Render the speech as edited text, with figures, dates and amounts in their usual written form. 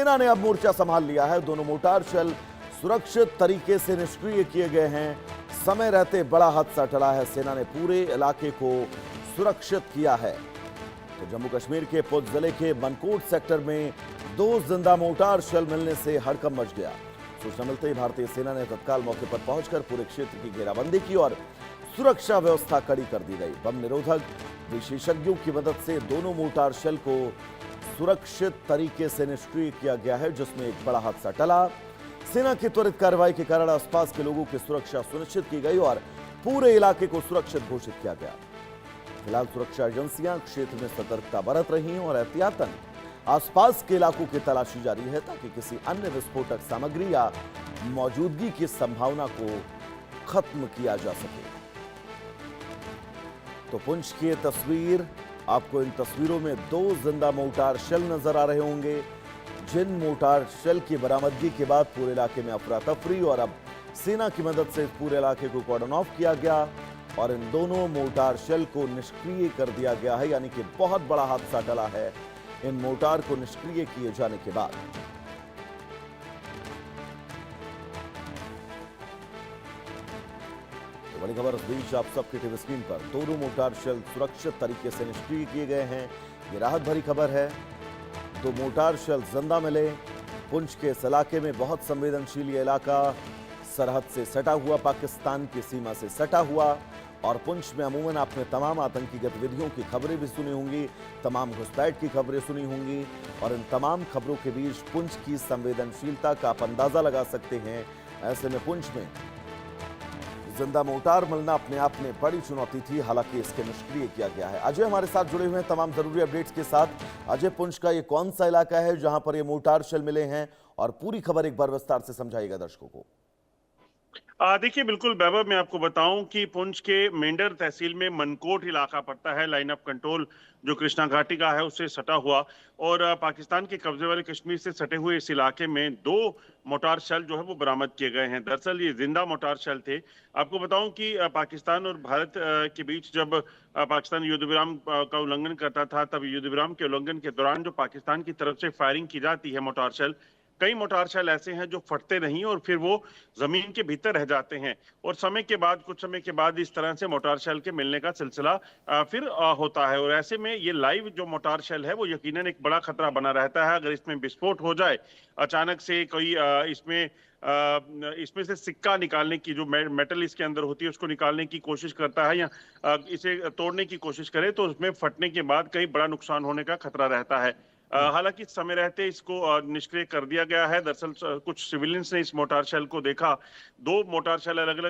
सेना ने अब मोर्चा संभाल लिया है। दोनों मोर्टार शेल सुरक्षित तरीके से निष्क्रिय किए गए हैं। समय रहते बड़ा हादसा टला है। सेना ने पूरे इलाके को सुरक्षित किया है। तो जम्मू कश्मीर के पुंछ जिले के मनकोट सेक्टर में 2 जिंदा मोर्टार शेल मिलने से हड़कंप मच गया। सूचना मिलते ही भारतीय सेना ने तत्काल मौके पर पहुंचकर पूरे क्षेत्र की घेराबंदी की और सुरक्षा व्यवस्था कड़ी कर दी गई। बम निरोधक विशेषज्ञों की मदद से दोनों मोर्टार शेल को सुरक्षित तरीके से निष्क्रिय किया गया है, जिसमें एक बड़ा हादसा टला। सेना की त्वरित कार्रवाई के कारण आसपास के लोगों की सुरक्षा सुनिश्चित की गई और पूरे इलाके को सुरक्षित घोषित किया गया। फिलहाल सुरक्षा एजेंसियां क्षेत्र में सतर्कता बरत रही हैं और एहतियातन आसपास के इलाकों की तलाशी जारी है, ताकि किसी अन्य विस्फोटक सामग्री या मौजूदगी की संभावना को खत्म किया जा सके। तो पुंछ की ये तस्वीर, आपको इन तस्वीरों में 2 जिंदा मोर्टार शेल नजर आ रहे होंगे, जिन मोर्टार शेल की बरामदगी के बाद पूरे इलाके में अफरा तफरी और अब सेना की मदद से पूरे इलाके को कॉर्डन ऑफ किया गया और इन दोनों मोर्टार शेल को निष्क्रिय कर दिया गया है। यानी कि बहुत बड़ा हादसा टला है इन मोर्टार को निष्क्रिय किए जाने के बाद। तो बड़ी खबर इस बीच आप सबके टीवी स्क्रीन पर, दोनों मोर्टार शेल सुरक्षित तरीके से निष्क्रिय किए गए हैं। ये राहत भरी खबर है। 2 मोर्टार शेल जिंदा मिले। पुंछ के इस इलाके में बहुत संवेदनशील ये इलाका सरहद से सटा हुआ, पाकिस्तान की सीमा से सटा हुआ, और पुंछ में अमूमन आपने तमाम आतंकी गतिविधियों की खबरें भी सुनी होंगी, तमाम घुसपैठ की खबरें सुनी होंगी, और इन तमाम खबरों के बीच पुंछ की संवेदनशीलता का आप अंदाजा लगा सकते हैं। ऐसे में पुंछ में जिंदा मोर्टार मिलना अपने आप में बड़ी चुनौती थी, हालांकि इसके निष्क्रिय किया गया है। अजय हमारे साथ जुड़े हुए हैं तमाम जरूरी अपडेट्स के साथ। अजय, पुंछ का ये कौन सा इलाका है जहां पर ये मोर्टार शेल मिले हैं, और पूरी खबर एक बार विस्तार से समझाइएगा दर्शकों को। देखिए, बिल्कुल वैभव, मैं आपको बताऊं कि पुंछ के मेंढर तहसील में मनकोट इलाका पड़ता है। लाइन ऑफ कंट्रोल जो कृष्णा घाटी का है उससे सटा हुआ, और पाकिस्तान के कब्जे वाले कश्मीर से सटे हुए इस इलाके में 2 मोटार शेल जो है वो बरामद किए गए हैं। दरअसल ये जिंदा मोटार शेल थे। आपको बताऊं कि पाकिस्तान और भारत के बीच जब पाकिस्तान युद्ध विराम का उल्लंघन करता था, तब युद्ध विराम के उल्लंघन के दौरान जो पाकिस्तान की तरफ से फायरिंग की जाती है मोटार शेल, कई मोटार शेल ऐसे हैं जो फटते नहीं और फिर वो जमीन के भीतर रह जाते हैं, और कुछ समय के बाद इस तरह से मोटार शेल के मिलने का सिलसिला फिर होता है। और ऐसे में ये लाइव जो मोटार शेल है वो यकीनन एक बड़ा खतरा बना रहता है। अगर इसमें विस्फोट हो जाए अचानक से, कोई इसमें से सिक्का निकालने की, जो मेटल इसके अंदर होती है उसको निकालने की कोशिश करता है या इसे तोड़ने की कोशिश करे, तो उसमें फटने के बाद कई बड़ा नुकसान होने का खतरा रहता है। हालांकि समय रहते इसको निष्क्रिय कर दिया गया है। दरअसल कुछ सिविलियंस ने इस मोटार शेल को देखा। 2 मोटार शेल अलग अलग